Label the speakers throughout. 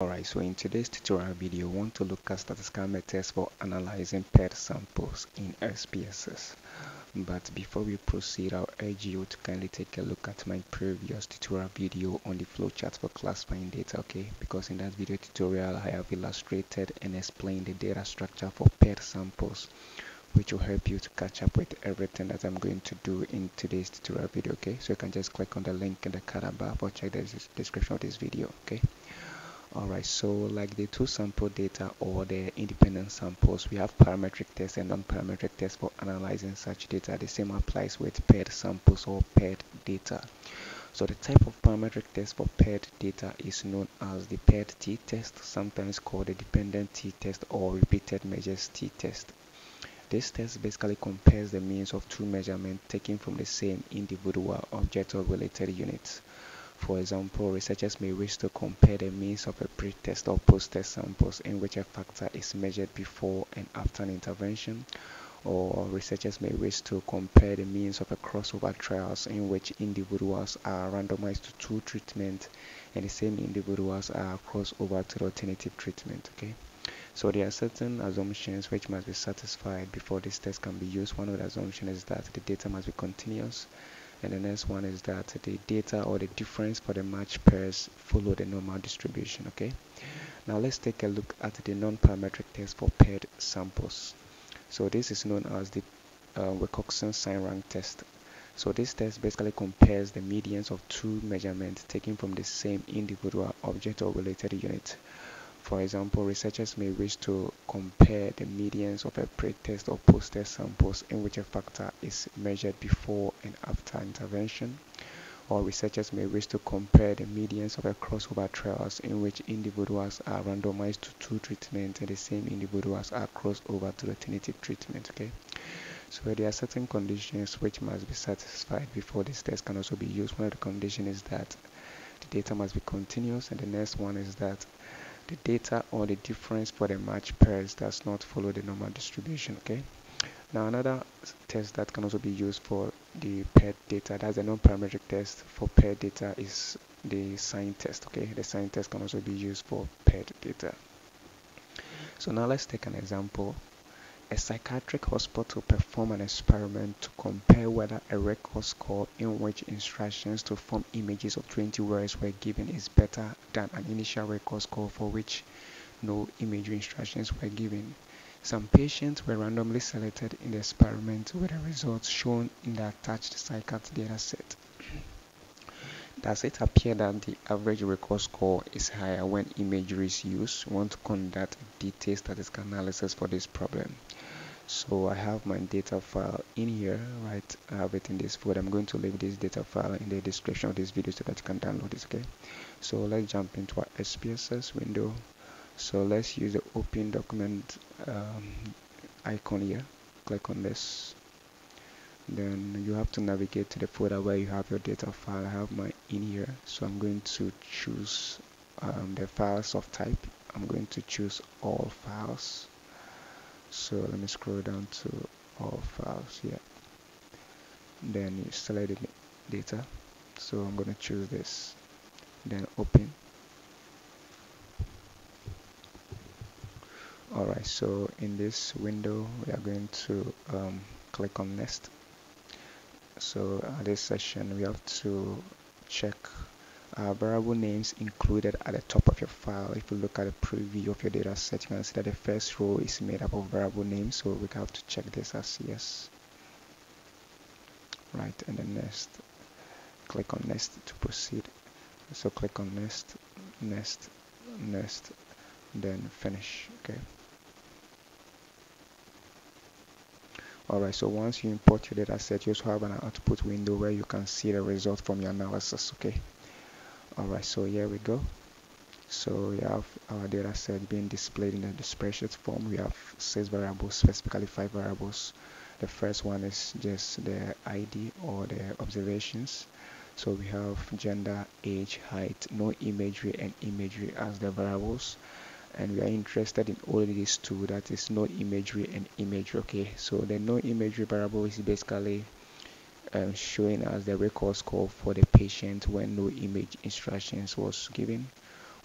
Speaker 1: Alright, so in today's tutorial video, we want to look at statistical methods for analyzing paired samples in SPSS. But before we proceed, I'll urge you to kindly take a look at my previous tutorial video on the flowchart for classifying data, okay? Because in that video tutorial, I have illustrated and explained the data structure for paired samples, which will help you to catch up with everything that I'm going to do in today's tutorial video, okay? So you can just click on the link in the card above or check the description of this video, okay? Alright, so like the two sample data or the independent samples, we have parametric tests and non-parametric tests for analyzing such data. The same applies with paired samples or paired data. So the type of parametric test for paired data is known as the paired t-test, sometimes called the dependent t-test or repeated measures t-test. This test basically compares the means of two measurements taken from the same individual object or related units. For example, researchers may wish to compare the means of a pre-test or post-test samples in which a factor is measured before and after an intervention, or researchers may wish to compare the means of a crossover trials in which individuals are randomized to two treatments and the same individuals are crossed over to the alternative treatment. Okay, so there are certain assumptions which must be satisfied before this test can be used. One of the assumptions is that the data must be continuous. And the next one is that the data or the difference for the matched pairs follow the normal distribution. Okay, now let's take a look at the non-parametric test for paired samples. So this is known as the Wilcoxon Signed-Rank test. So this test basically compares the medians of two measurements taken from the same individual object or related unit. For example, researchers may wish to compare the medians of a pre-test or post-test samples in which a factor is measured before and after intervention, or researchers may wish to compare the medians of a crossover trials in which individuals are randomized to two treatments and the same individuals are crossed over to alternative treatment. Okay, so there are certain conditions which must be satisfied before this test can also be used. One of the conditions is that the data must be continuous, and the next one is that the data or the difference for the matched pairs does not follow the normal distribution. Okay, now another test that can also be used for the paired data, that's the non-parametric test for paired data, is the Sine test. Okay, the Sine test can also be used for paired data. So now let's take an example. A psychiatric hospital performed an experiment to compare whether a record score in which instructions to form images of 20 words were given is better than an initial record score for which no imagery instructions were given. Some patients were randomly selected in the experiment with the results shown in the attached psychiatric dataset. Does it appear that the average record score is higher when imagery is used? We want to conduct a detailed statistical analysis for this problem. So I have my data file in here, right? I have it in this folder. I'm going to leave this data file in the description of this video so that you can download it. Okay, so let's jump into our SPSS window. So let's use the open document icon here. Click on this. Then you have to navigate to the folder where you have your data file. I have mine in here, so I'm going to choose the files of type. I'm going to choose all files. So let me scroll down to all files here. Then you select the data. So I'm going to choose this. Then open. Alright, so in this window we are going to click on next. So this session we have to check variable names included at the top of your file. If you look at the preview of your data set, you can see that the first row is made up of variable names, so we have to check this as yes. Right, and then next, click on next to proceed. So click on next, next, next, then finish. Okay. Alright, so once you import your data set, you also have an output window where you can see the result from your analysis. Okay. Alright, so here we go. So we have our data set being displayed in the spreadsheet form. We have 6 variables, specifically 5 variables. The first one is just the ID or the observations. So we have gender, age, height, no imagery, and imagery as the variables. And we are interested in all these two, that is no imagery and imagery. Okay, so the no imagery variable is basically showing us the record score for the patient when no image instructions was given,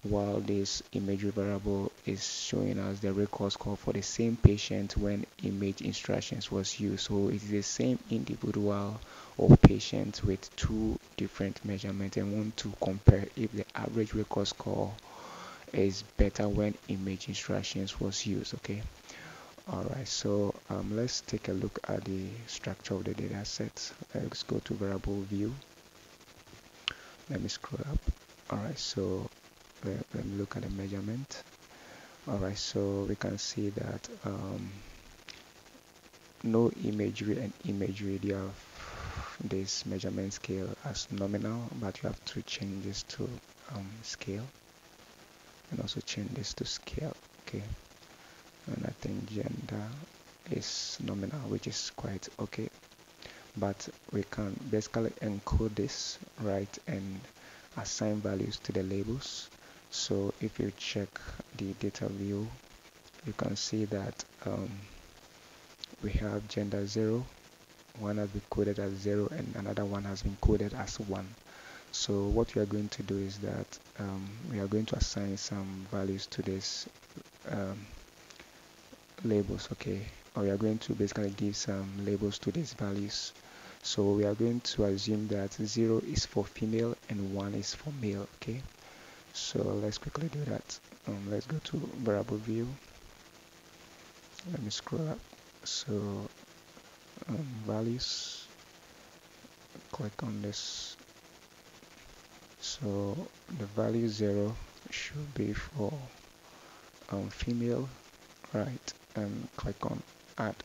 Speaker 1: while this imagery variable is showing us the record score for the same patient when image instructions was used. So it is the same individual or patient with two different measurements, and want to compare if the average record score is better when image instructions was used. Okay. Alright, so let's take a look at the structure of the data set. Let's go to variable view. Let me scroll up. Alright, so let me look at the measurement. Alright, so we can see that no imagery and imagery, they have this measurement scale as nominal, but you have to change this to scale, and also change this to scale. Okay, and I think gender is nominal, which is quite okay, but we can basically encode this, right, and assign values to the labels. So if you check the data view, you can see that we have gender 0, one has been coded as 0, and another one has been coded as 1. So what we are going to do is that we are going to assign some values to this labels, okay, or we are going to basically give some labels to these values. So we are going to assume that 0 is for female and 1 is for male. Okay, so let's quickly do that. Let's go to variable view. Let me scroll up. So values, click on this. So the value 0 should be for female, right, and click on add.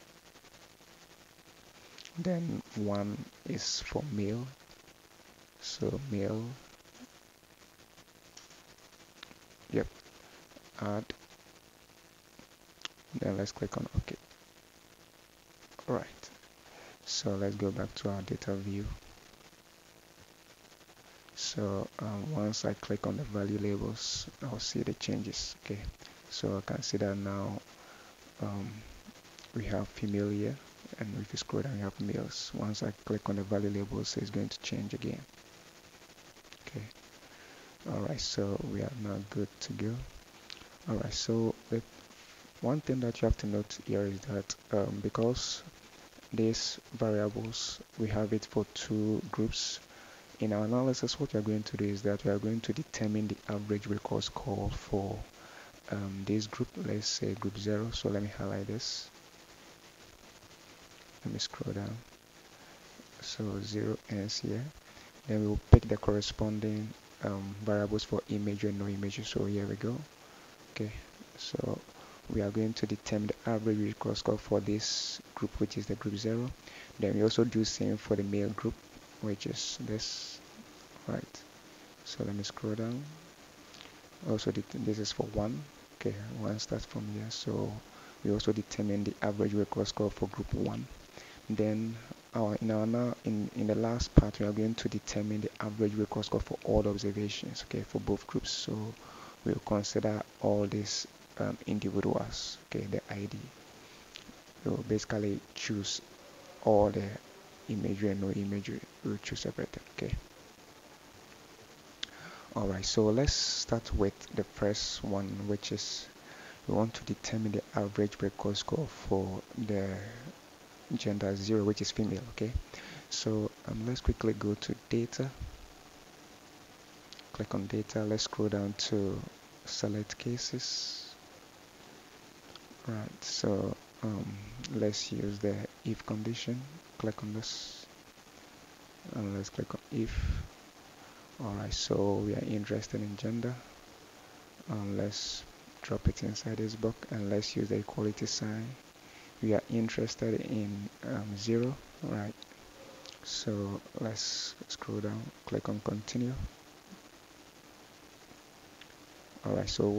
Speaker 1: Then 1 is for male, so male, yep, add. Then let's click on OK. Alright, so let's go back to our data view. So once I click on the value labels, I'll see the changes. Okay, so I can see that now we have female here, and if you scroll down, we have males. Once I click on the value labels, it's going to change again. Okay, alright, so we are now good to go. Alright, so the one thing that you have to note here is that because these variables, we have it for two groups. In our analysis, what we are going to do is that we are going to determine the average record score for this group. Let's say group 0. So let me highlight this. Let me scroll down. So 0 ends here. Then we will pick the corresponding variables for image and no image. So here we go. Okay, so we are going to determine the average record score for this group, which is the group 0. Then we also do same for the male group, which is this, right? So let me scroll down. Also this is for 1. Okay, 1 starts from here. So we also determine the average record score for group 1. Then in the last part, we are going to determine the average record score for all observations, okay, for both groups. So we'll consider all these individuals, okay, the ID. We'll basically choose all the imagery and no imagery. We'll choose everything. Okay, alright, so let's start with the first one, which is we want to determine the average record score for the gender 0, which is female. Okay, so let's quickly go to data, click on data, let's scroll down to select cases. Right, so let's use the if condition. Click on this and let's click on if. Alright, so we are interested in gender, let's drop it inside this box and let's use the equality sign. We are interested in 0, right? So let's scroll down, click on continue. Alright, so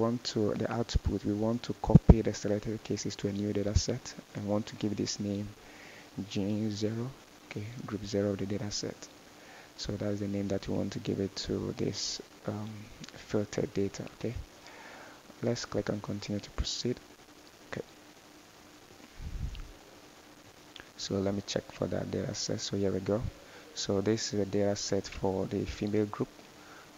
Speaker 1: the output, we want to copy the selected cases to a new data set and want to give this name gene 0, okay, group 0 of the data set. So that's the name that we want to give it to this filtered data. Okay, let's click on continue to proceed. Okay, so let me check for that data set. So here we go. So this is a data set for the female group.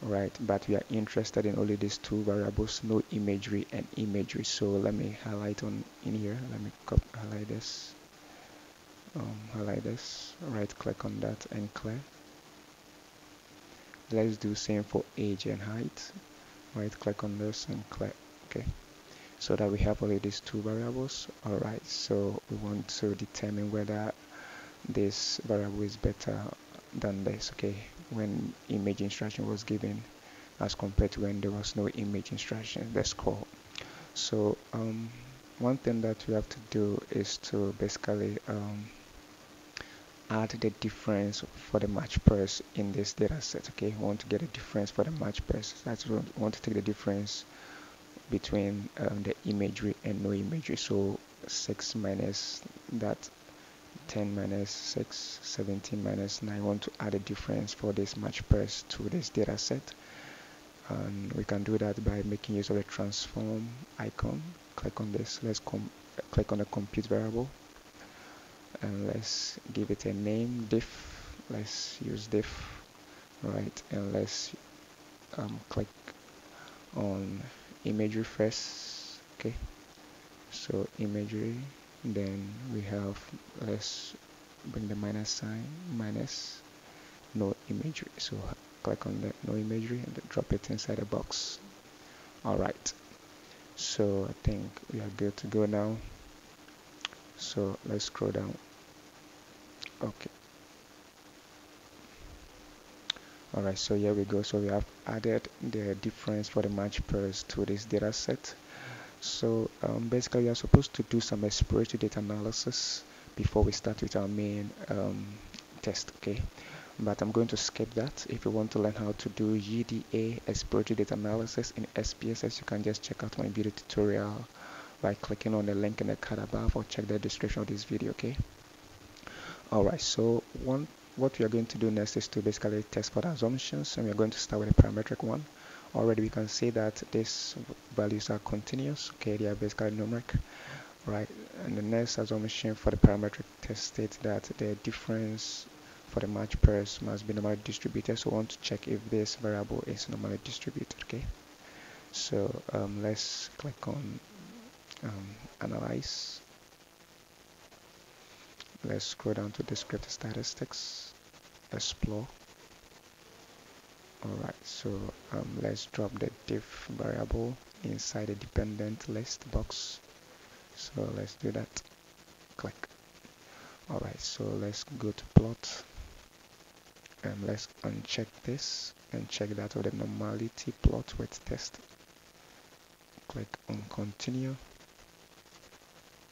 Speaker 1: right? But we are interested in only these two variables, no imagery and imagery. So let me highlight on in here. Let me highlight this, right click on that and clear. Let's do same for age and height. Right click on this and clear. Okay, so that we have only these two variables. All right, so we want to determine whether this variable is better than this, okay, when image instruction was given as compared to when there was no image instruction. That's called. So one thing that we have to do is to basically add the difference for the match pairs in this data set. Okay, we want to get a difference for the match pairs. That's what we want to take the difference between the imagery and no imagery. So 6 minus that, 10 minus 6, 17 minus 9. I want to add a difference for this match pairs to this data set. And we can do that by making use of the transform icon. Click on this. Let's click on the compute variable and let's give it a name, diff. Let's use diff, right? And let's click on imagery first. Okay, so imagery, then we have, let's bring the minus sign, minus no imagery. So click on the no imagery and drop it inside the box. All right, so I think we are good to go now. So let's scroll down. Okay, all right, so here we go. So we have added the difference for the match pairs to this data set. So basically, we are supposed to do some exploratory data analysis before we start with our main test, okay? But I'm going to skip that. If you want to learn how to do GDA exploratory data analysis in SPSS, you can just check out my video tutorial by clicking on the link in the card above, or check the description of this video, okay? Alright, so what we are going to do next is to basically test for the assumptions, and we are going to start with the parametric one. Already we can see that these values are continuous, okay, they are basically numeric, right? And the next assumption for the parametric test states that the difference for the match pairs must be normally distributed. So we want to check if this variable is normally distributed, okay? So let's click on analyze. Let's scroll down to descriptive statistics, explore. Alright, so let's drop the diff variable inside the dependent list box. So let's do that. Click. Alright, so let's go to plot and let's uncheck this and check that with the normality plot with test. Click on continue.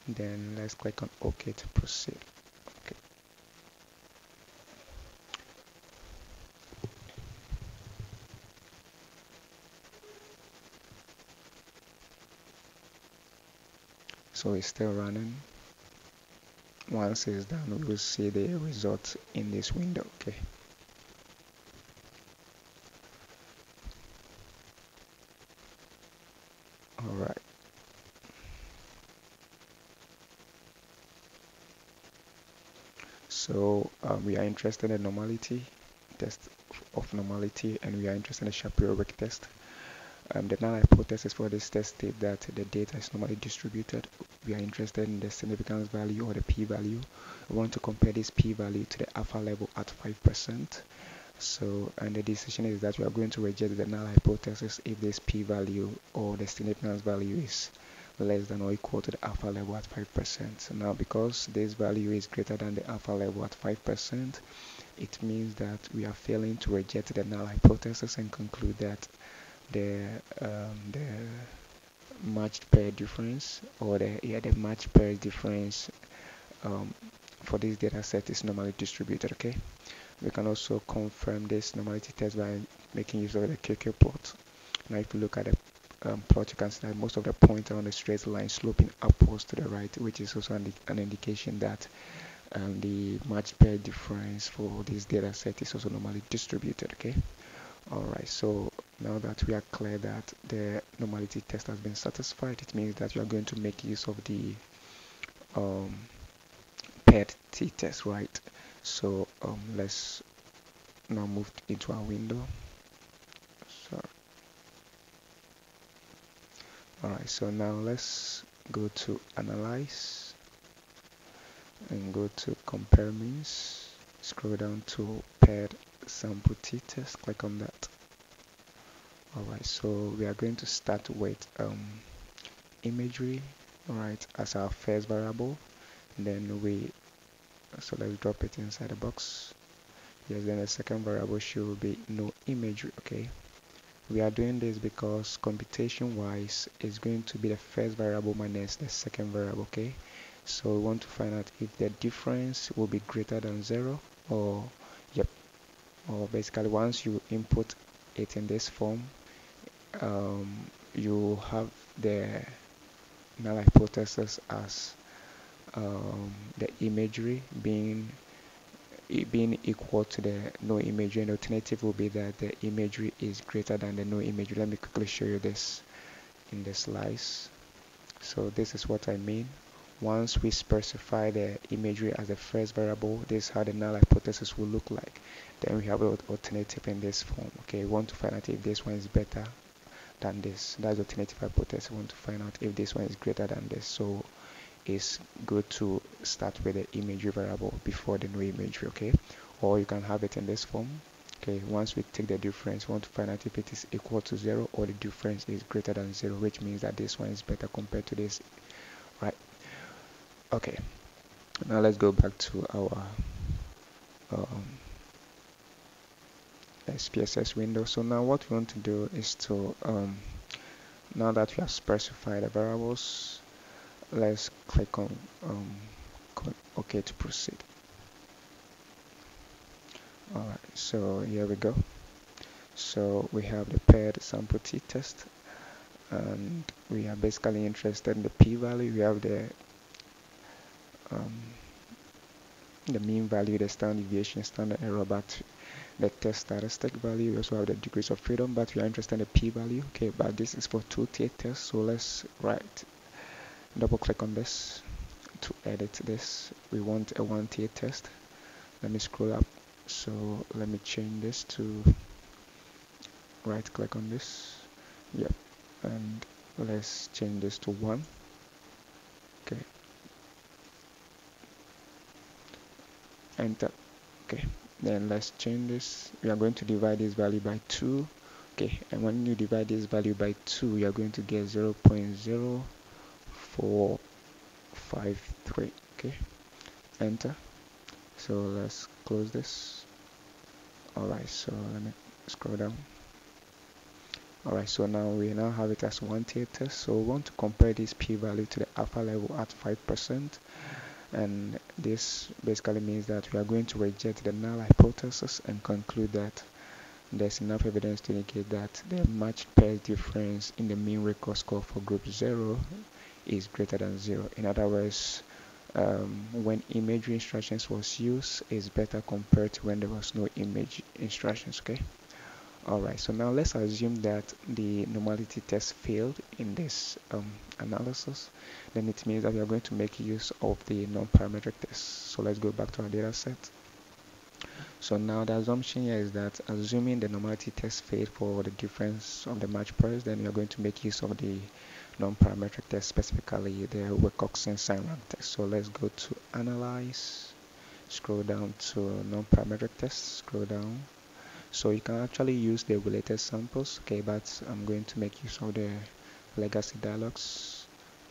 Speaker 1: Then let's click on OK to proceed. Okay. So it's still running. Once it's done, we will see the result in this window, okay? Alright. So we are interested in normality test of normality, and we are interested in the Shapiro-Wilk test. The null hypothesis for this test states that the data is normally distributed. We are interested in the significance value or the p-value. We want to compare this p-value to the alpha level at 5%. So, and the decision is that we are going to reject the null hypothesis if this p-value or the significance value is less than or equal to the alpha level at 5%. So now, because this value is greater than the alpha level at 5%, it means that we are failing to reject the null hypothesis and conclude that the matched pair difference, or the matched pair difference for this data set is normally distributed, okay? We can also confirm this normality test by making use of the QQ-Plot. Now if you look at the plot, you can see that most of the points are on a straight line sloping upwards to the right, which is also an indication that the matched pair difference for this data set is also normally distributed, okay? Alright, so now that we are clear that the normality test has been satisfied, it means that we are going to make use of the paired t-test, right? So let's now move into our window. Alright, so now let's go to analyze and go to compare means. Scroll down to paired sample t-test, click on that. Alright, so we are going to start with imagery, alright, as our first variable. Then so let's drop it inside the box. Yes, then the second variable should be no imagery. Okay, we are doing this because computation wise it's going to be the first variable minus the second variable. Okay, so we want to find out if the difference will be greater than 0 or yep, or basically once you input it in this form, you have the null hypothesis as the imagery being equal to the no imagery, and the alternative will be that the imagery is greater than the no imagery. Let me quickly show you this in the slides. So this is what I mean. Once we specify the imagery as the first variable, this is how the null hypothesis will look like. Then we have an alternative in this form. Okay, we want to find out if this one is better than this. That's the alternative hypothesis. We want to find out if this one is greater than this. So it's good to start with the imagery variable before the no imagery. Okay, or you can have it in this form. Okay, once we take the difference, we want to find out if it is equal to 0 or the difference is greater than 0, which means that this one is better compared to this, right? Okay, now let's go back to our SPSS window. So now what we want to do is to now that we have specified the variables, let's click on OK to proceed. Alright, so here we go. So we have the paired sample t-test, and we are basically interested in the p-value. We have the mean value, the standard deviation, standard error, but the test statistic value. We also have the degrees of freedom, but we are interested in the p-value. Okay, but this is for two-tier test, so let's double click on this to edit this. We want a one-tier test. Let me scroll up. So let me change this to right click on this. Yep, and let's change this to 1. Okay, enter. Okay, then let's change this. We are going to divide this value by 2. Okay, and when you divide this value by 2, you are going to get 0.0453. Okay, enter. So let's close this. Alright, so let me scroll down. Alright, so now we have it as one tier test. So we want to compare this p-value to the alpha level at 5%, and this basically means that we are going to reject the null hypothesis and conclude that there's enough evidence to indicate that the matched pair difference in the mean record score for group 0 is greater than 0. In other words, when imagery instructions was used is better compared to when there was no image instructions. Okay, alright, so now let's assume that the normality test failed in this analysis. Then it means that we are going to make use of the non-parametric test. So let's go back to our data set. So now the assumption here is that assuming the normality test failed for the difference of the match pairs, then we are going to make use of the non-parametric test, specifically the Wilcoxon Signed-Rank test. So let's go to analyze, scroll down to non-parametric test, scroll down. So you can actually use the related samples, okay, but I'm going to make use of the legacy dialogues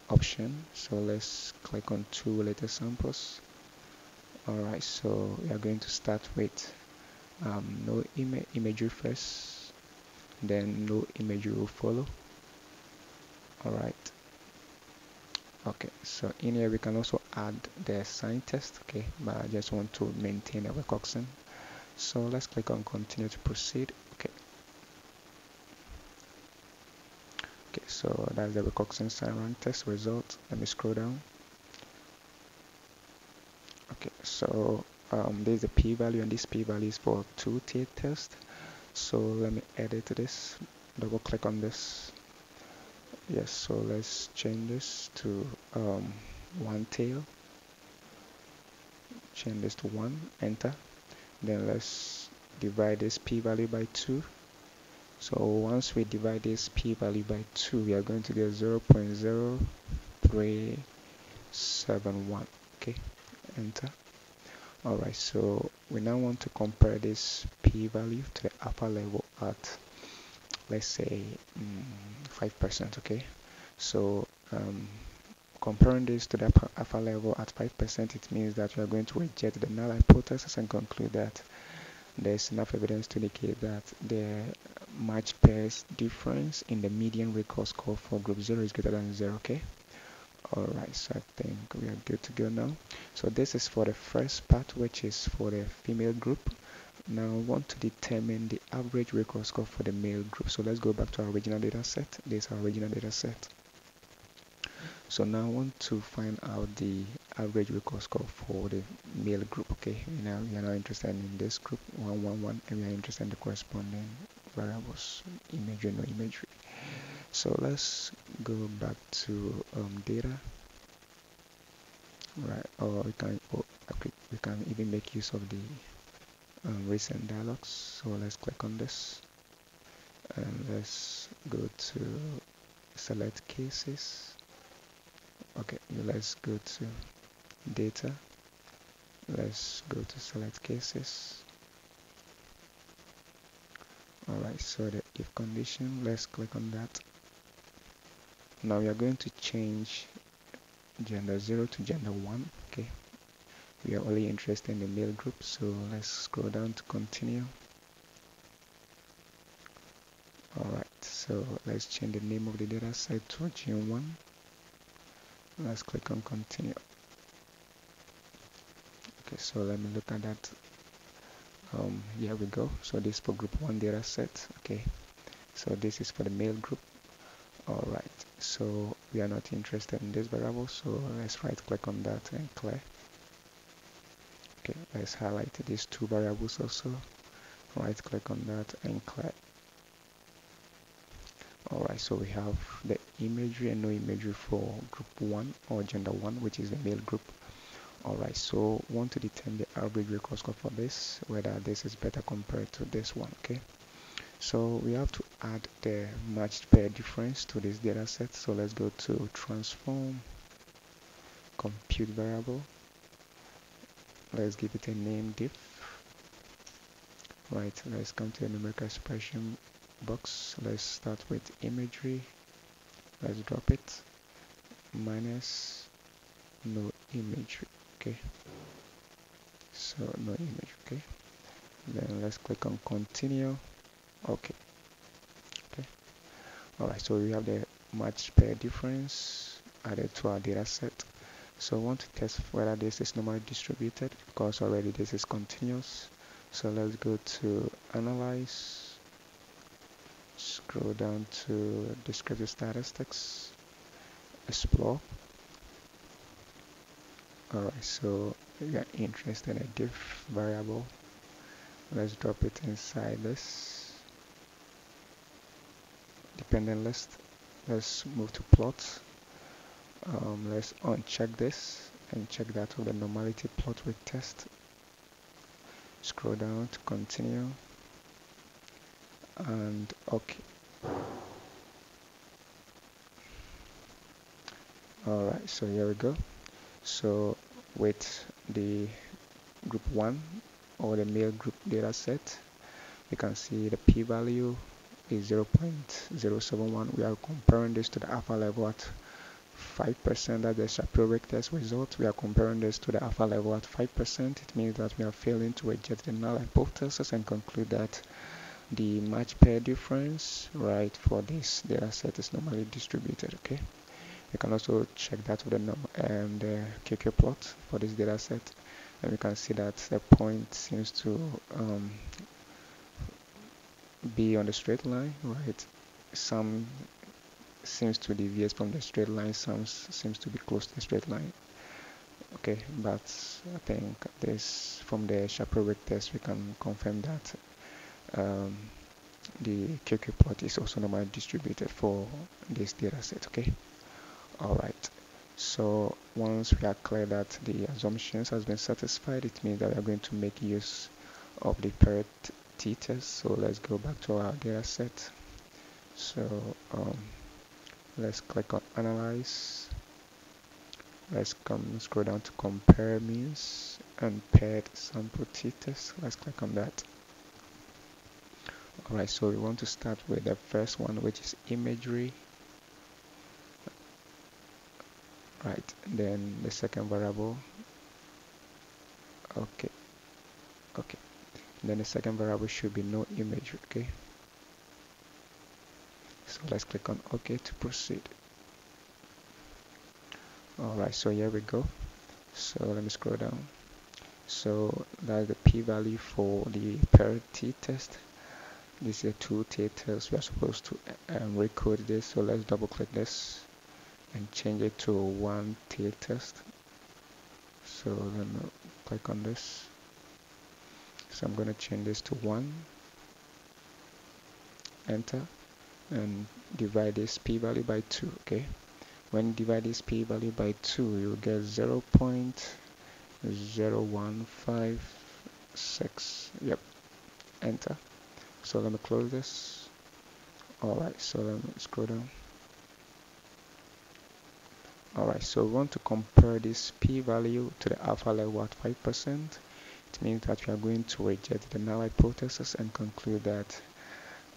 Speaker 1: option. So let's click on 2 related samples. Alright, so we are going to start with no imagery first, then no imagery will follow. Alright, okay, so in here we can also add the Sine test, okay, but I just want to maintain the Wicoxan. So let's click on continue to proceed. Okay, so that's the Wicoxon Signed-Rank test result. Let me scroll down. Okay, so there's a p-value, and this p-value is for two-tier test. So let me edit this, double click on this. Yes, so let's change this to one tail, change this to 1, enter. Then let's divide this p-value by 2. So once we divide this p-value by 2, we are going to get 0.0371. Okay, enter. Alright, so we now want to compare this p-value to the upper level at, let's say, 5%. Okay, so comparing this to the upper level at 5%, it means that we are going to reject the null hypothesis and conclude that there's enough evidence to indicate that the match pairs difference in the median recall score for group 0 is greater than 0. Okay, alright, so I think we are good to go now. So this is for the first part, which is for the female group. Now I want to determine the average recall score for the male group. So let's go back to our original data set. This is our original data set. So now I want to find out the average recall score for the male group. Okay, now we are now interested in this group 111, and we are interested in the corresponding variables, imagery, no imagery. So let's go back to data, right? Or we can even make use of the recent dialogues. So let's click on this, and let's go to select cases. Okay, let's go to data, let's go to select cases. Alright, so the if condition, let's click on that. Now we are going to change gender 0 to gender 1. Okay, we are only interested in the male group, so let's scroll down to continue. Alright, so let's change the name of the data set to Gen1. Let's click on continue. Okay, so let me look at that. Here we go. So this is for group 1 data set. Okay, so this is for the male group. Alright, so we are not interested in this variable, so let's right click on that and clear. Okay, let's highlight these two variables also. Right click on that and clear. Alright, so we have the imagery and no imagery for group 1 or gender 1, which is the male group. Alright, so want to determine the average recall score for this, whether this is better compared to this one. Okay, so we have to add the matched pair difference to this data set. So let's go to transform, compute variable. Let's give it a name diff. Right, let's come to the numerical expression box. Let's start with imagery. Let's drop it, minus no imagery. Okay, so no image. Okay, then let's click on continue. Okay, alright, so we have the matched pair difference added to our data set. So I want to test whether this is normally distributed, because already this is continuous. So let's go to analyze, scroll down to descriptive statistics, explore. Alright, so we are interested in a diff variable. Let's drop it inside this dependent list. Let's move to plots. Let's uncheck this and check that of the normality plot with test. Scroll down to continue and okay. Alright, so here we go. So with the group 1 or the male group data set, we can see the p-value is 0.071. We are comparing this to the alpha level at 5%. That's the Shapiro-Wilk test result. We are comparing this to the alpha level at 5%. It means that we are failing to reject the null hypothesis and conclude that the match pair difference, right, for this data set is normally distributed. Okay, you can also check that with the QQ-Plot for this data set, and we can see that the point seems to be on the straight line, right? Some seems to deviate from the straight line, some seems to be close to the straight line. Okay, but I think this from the Shapiro-Wilk test we can confirm that the QQ-Plot is also normally distributed for this data set. Okay, alright, so once we are clear that the assumptions has been satisfied, it means that we are going to make use of the t-test. So let's go back to our data set. So let's click on analyze. Let's scroll down to compare means and paired sample t-test. Let's click on that. Alright, so we want to start with the first one, which is imagery. Right, then the second variable. Okay. Then the second variable should be no imagery. Okay. So let's click on OK to proceed. Alright, so here we go. So let me scroll down. So that's the p-value for the paired t-test. This is a 2 t-test. We are supposed to recode this. So let's double click this and change it to 1 t-test. So let me click on this. So I'm going to change this to 1. Enter. And divide this p-value by 2. Okay. When you divide this p-value by 2, you get 0.0156. Yep. Enter. So let me close this. Alright, so let me scroll down. Alright, so we want to compare this p-value to the alpha level at 5%. It means that we are going to reject the null hypothesis and conclude that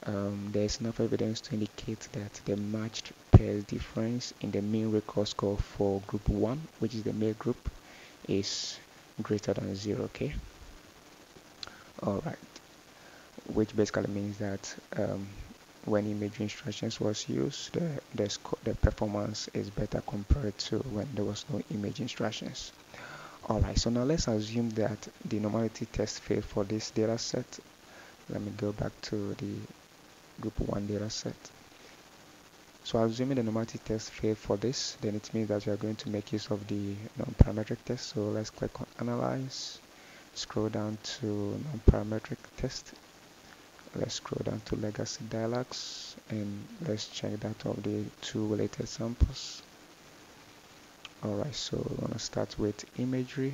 Speaker 1: there is enough evidence to indicate that the matched pairs difference in the mean record score for group 1, which is the male group, is greater than 0. Okay. Alright, which basically means that when image instructions was used, the performance is better compared to when there was no image instructions. Alright, so now let's assume that the normality test failed for this data set. Let me go back to the group 1 data set. So assuming the normality test failed for this, then it means that we are going to make use of the non-parametric test. So let's click on analyze, scroll down to non-parametric test. Let's scroll down to legacy dialogues and let's check that of the 2 related samples. Alright, so we're going to start with imagery,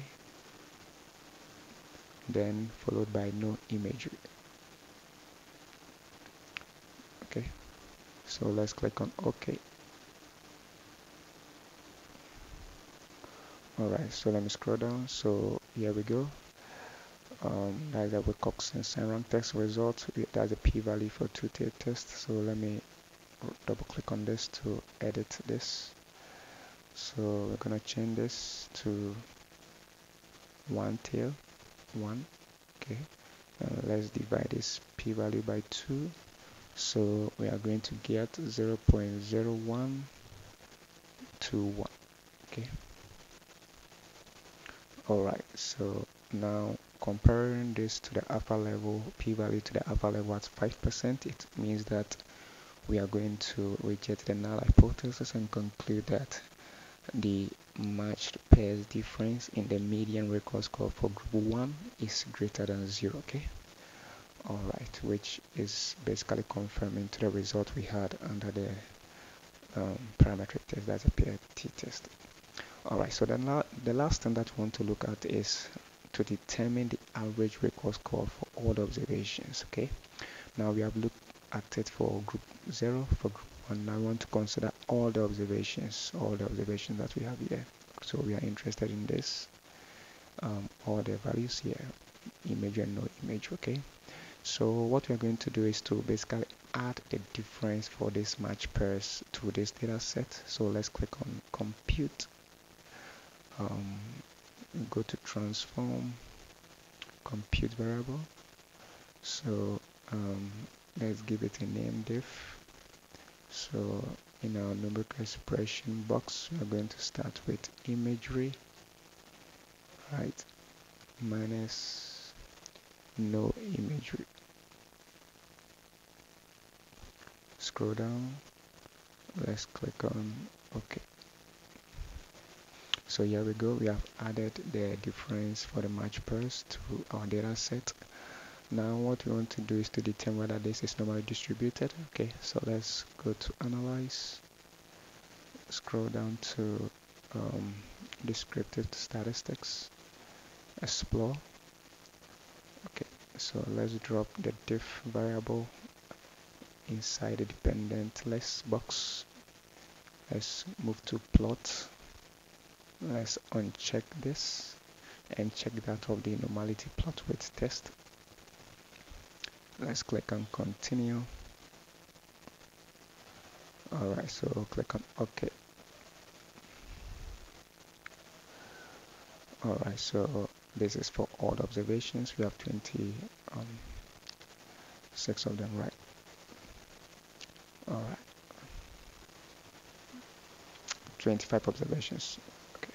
Speaker 1: then followed by no imagery. Okay, so let's click on OK. Alright, so let me scroll down. So here we go. That's the Wilcoxon Signed-Rank test result. That's a p-value for 2 tail test. So let me double click on this to edit this. So we're gonna change this to 1 tail 1. Okay, let's divide this p-value by 2. So we are going to get 0.0121. Okay. Alright, so now comparing this to the alpha level, p-value to the alpha level at 5%, it means that we are going to reject the null hypothesis and conclude that the matched pairs difference in the median record score for group 1 is greater than 0. Okay. Alright, which is basically confirming to the result we had under the parametric test, that's a PIT test. Alright, so then the last thing that we want to look at is to determine the average record score for all the observations. Okay, now we have looked at it for group 0, for group 1. Now we want to consider all the observations that we have here. So we are interested in this, all the values here, image and no image. Okay, so what we are going to do is to basically add the difference for this match pairs to this data set. So let's click on compute, go to transform, compute variable. So let's give it a name diff. So in our numerical expression box, we are going to start with imagery, right, minus no imagery. Scroll down, let's click on OK. So here we go, we have added the difference for the match pairs to our data set. Now what we want to do is to determine whether this is normally distributed. Okay, so let's go to analyze, scroll down to descriptive statistics, explore. Okay, So let's drop the diff variable inside the dependent list box. Let's move to plot. Let's uncheck this and check that of the normality plot with test. Let's click on continue. Alright, so click on OK. Alright, so this is for all the observations. We have 26 of them, right? Alright, 25 observations. Okay.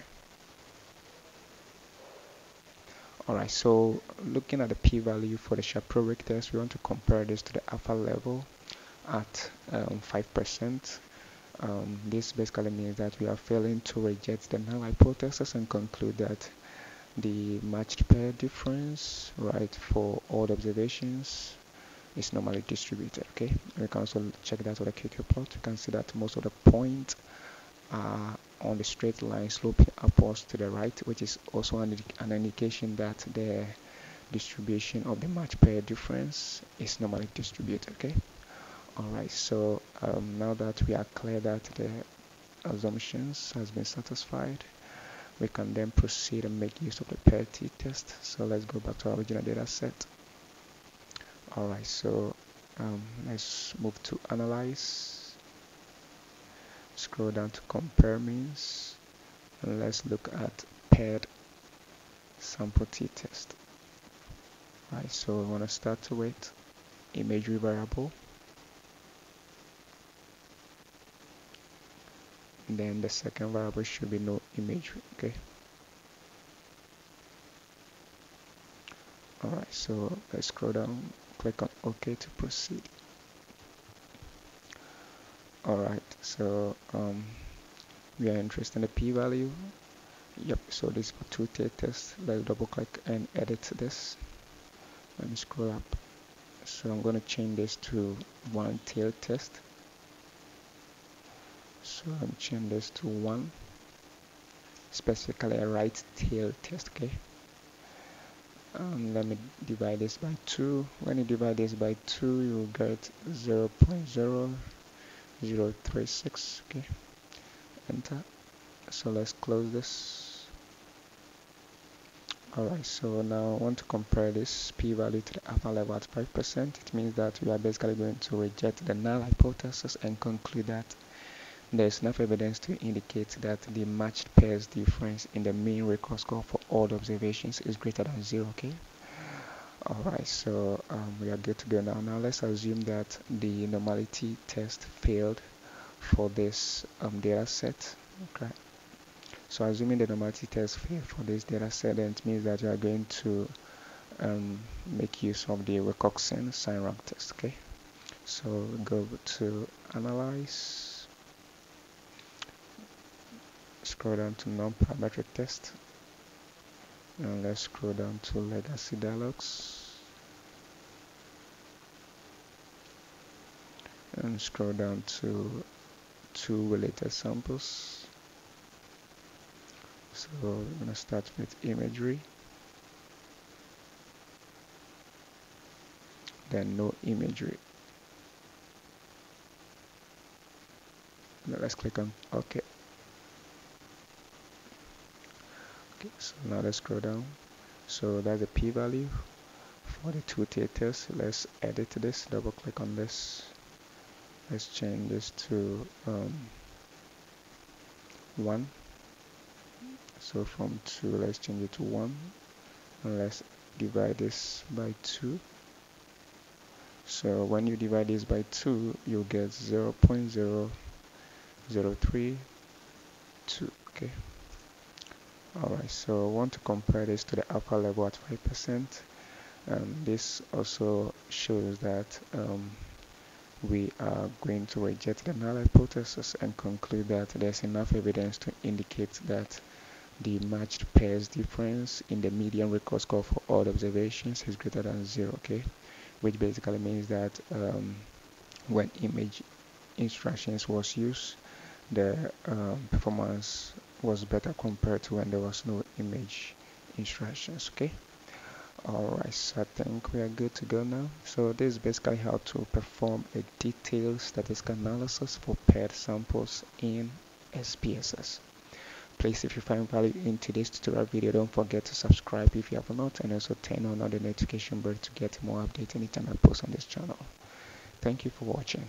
Speaker 1: Alright, so looking at the p-value for the Shapiro-Wilk test, we want to compare this to the alpha level at 5%. This basically means that we are failing to reject the null hypothesis and conclude that the matched pair difference, right, for all the observations is normally distributed. Okay, we can also check that with the QQ-Plot. You can see that most of the points are on the straight line sloping upwards to the right, which is also an indication that the distribution of the matched pair difference is normally distributed. Okay. Alright, so now that we are clear that the assumptions has been satisfied, we can then proceed and make use of the pair t-test. So let's go back to our original data set. Alright, so let's move to analyze, scroll down to compare means, and let's look at paired sample t-test. Alright, so we want to start with imagery variable. Then the second variable should be no imagery. Okay. Alright, so let's scroll down, click on OK to proceed. Alright, so we are interested in the p-value. Yep, so this is for two t-tests. Let's double click and edit this. Let me scroll up. So I'm going to change this to one tail test. So I'm changing this to 1, specifically a right tail test. Okay. Let me divide this by 2. When you divide this by 2, you get 0.0036. Okay. Enter. So let's close this. Alright, so now I want to compare this p-value to the alpha level at 5%. It means that we are basically going to reject the null hypothesis and conclude that there is enough evidence to indicate that the matched pairs difference in the mean record score for all the observations is greater than 0. Okay. Alright, so we are good to go now. Now let's assume that the normality test failed for this data set. Okay. So assuming the normality test failed for this data set, then it means that you are going to make use of the Wilcoxon Signed-Rank test. Okay. So go to analyze. Scroll down to non-parametric test, and let's scroll down to legacy dialogues, and scroll down to two related samples. So we're going to start with imagery, then no imagery. Now let's click on OK. So now let's scroll down. So that's the p-value for the two t-tests. Let's edit this, double click on this. Let's change this to 1. So from 2, let's change it to 1. And let's divide this by 2. So when you divide this by 2, you'll get 0.0032. Okay. Alright, so I want to compare this to the alpha level at 5%. This also shows that we are going to reject the null hypothesis and conclude that there's enough evidence to indicate that the matched pairs difference in the median record score for all observations is greater than 0. Okay, which basically means that when image instructions was used, the performance was better compared to when there was no image instructions. Okay. Alright, so I think we are good to go now. So this is basically how to perform a detailed statistical analysis for paired samples in SPSS. Please, if you find value in today's tutorial video, don't forget to subscribe if you have not, and also turn on the notification bell to get more updates anytime I post on this channel. Thank you for watching.